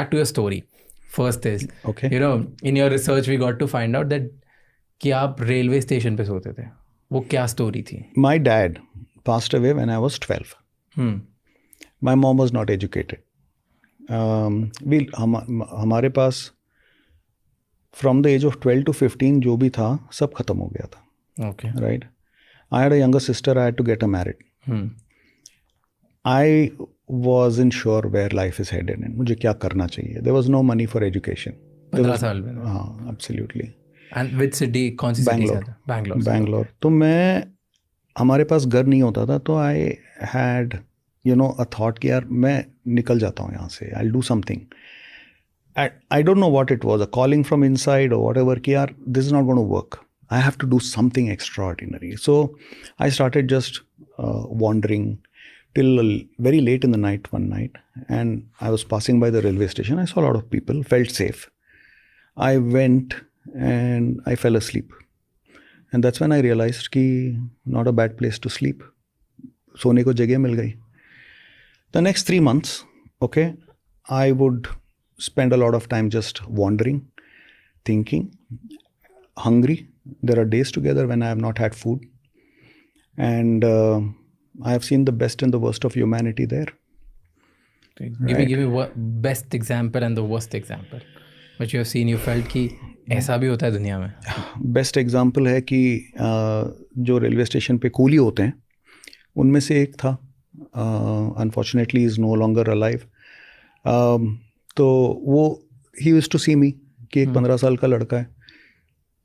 back to your story. First is, Okay. you know, in your research we got to find out that कि आप railway station पे सोते थे. वो क्या स्टोरी थी? My dad passed away when I was 12. My mom was not educated. हमारे पास from the age of 12 to 15 जो भी था सब खत्म हो गया था. Okay. Right. I had a younger sister. I had to get her married. I wasn't sure where life is headed and मुझे क्या करना चाहिए. There was no money for education. 15 साल में. हाँ, absolutely. And which city? कौन सी city से था? Bangalore. तो हमारे पास घर नहीं होता था, तो I had a thought कि यार मैं निकल जाता हूँ यहाँ से. I'll do something. I don't know what it was, a calling from inside or whatever कि यार this is not going to work. I have to do something extraordinary. So I started just wandering till very late in the night one night, and I was passing by the railway station. I saw a lot of people, felt safe. I went and I fell asleep. And that's when I realized कि not a bad place to sleep. सोने को जगह मिल गई. The next 3 months, okay, I would spend a lot of time just wandering, thinking, hungry. There are days together when I have not had food. And I have seen the best and the worst of humanity there. Give me what best example and the worst example which you have seen, you felt कि ऐसा भी होता है दुनिया में. Best example है कि जो रेलवे स्टेशन पे कूली होते हैं उनमें से एक था, unfortunately is no longer alive. तो वो he used to see me कि एक 15 साल का लड़का है.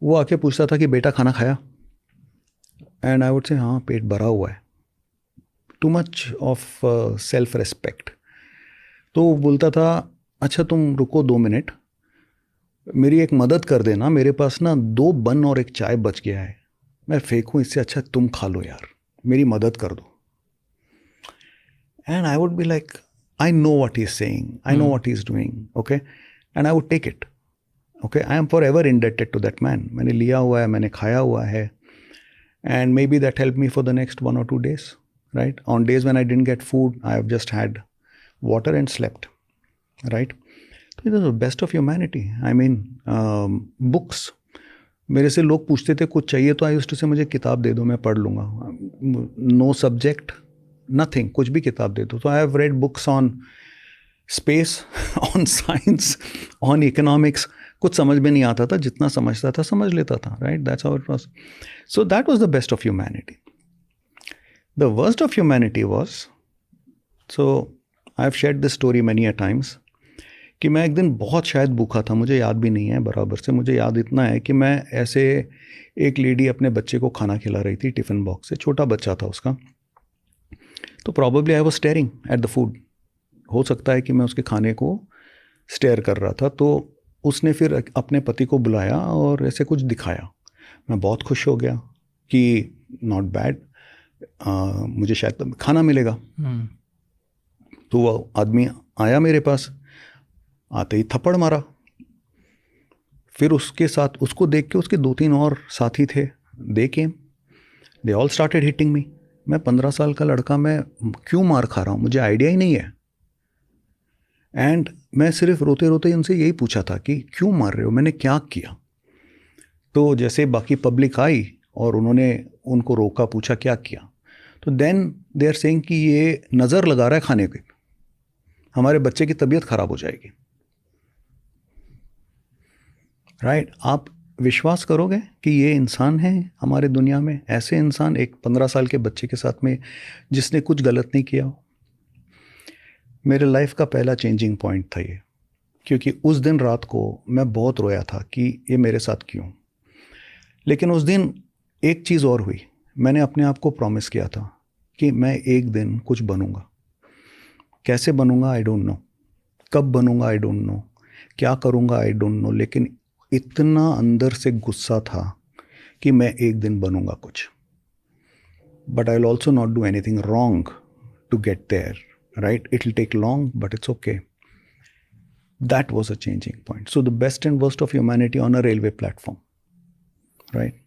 वो आके पूछता था कि बेटा खाना खाया, एंड आई वुड से हाँ पेट भरा हुआ है. Too much of self respect. तो वो बोलता था अच्छा तुम रुको 2 मिनट, मेरी एक मदद कर देना, मेरे पास ना 2 बन और एक चाय बच गया है, मैं फेंकूँ इससे अच्छा तुम खा लो यार, मेरी मदद कर दो. And I would be like I know what he is saying, I know what he is doing, okay, and I would take it. Okay, I am forever indebted to that man. मैंने लिया हुआ है, मैंने खाया हुआ है, and maybe that help me for the next 1 or 2 days, right? On days when I didn't get food, I have just had water and slept, right? So it was the best of humanity. I mean, books. मेरे से लोग पूछते थे कुछ चाहिए तो I used to say मुझे किताब दे दो मैं पढ़ लूँगा. No subject, nothing, कुछ भी किताब दे दो. So I have read books on space, on science, on economics. कुछ समझ में नहीं आता था, जितना समझता था समझ लेता था, right? That's how it was. So that was the best of humanity. The worst of humanity was, so I have shared this story many a times, कि मैं एक दिन बहुत शायद भूखा था, मुझे याद भी नहीं है बराबर से. मुझे याद इतना है कि मैं ऐसे एक लेडी अपने बच्चे को खाना खिला रही थी टिफ़िन बॉक्स से, छोटा बच्चा था उसका. तो probably I was staring at the food. हो सकता है कि मैं उसके खाने को स्टेयर कर रहा था. तो उसने फिर अपने पति को बुलाया और ऐसे कुछ दिखाया. मैं बहुत खुश हो गया कि नॉट बैड, मुझे शायद खाना मिलेगा. तो वो आदमी आया मेरे पास, आते ही थप्पड़ मारा. फिर उसके साथ उसको देख के उसके 2-3 और साथी थे, they came, they all started hitting me. मैं 15 साल का लड़का, मैं क्यों मार खा रहा हूँ, मुझे आइडिया ही नहीं है. एंड मैं सिर्फ रोते रोते उनसे यही पूछा था कि क्यों मार रहे हो, मैंने क्या किया. तो जैसे बाकी पब्लिक आई और उन्होंने उनको रोका, पूछा क्या किया, तो देन दे आर सेइंग कि ये नज़र लगा रहा है खाने की, हमारे बच्चे की तबीयत ख़राब हो जाएगी. राइट? आप विश्वास करोगे कि ये इंसान है हमारे दुनिया में, ऐसे इंसान एक 15 साल के बच्चे के साथ में जिसने कुछ गलत नहीं किया हो. मेरे लाइफ का पहला चेंजिंग पॉइंट था ये, क्योंकि उस दिन रात को मैं बहुत रोया था कि ये मेरे साथ क्यों. लेकिन उस दिन एक चीज़ और हुई. मैंने अपने आप को प्रॉमिस किया था कि मैं एक दिन कुछ बनूंगा. कैसे बनूंगा आई डोंट नो, कब बनूंगा आई डोंट नो, क्या करूंगा आई डोंट नो, लेकिन इतना अंदर से गुस्सा था कि मैं एक दिन बनूंगा कुछ. But I will also not do anything wrong to get there. Right? It will take long, but it's okay. That was a changing point. So the best and worst of humanity on a railway platform. Right?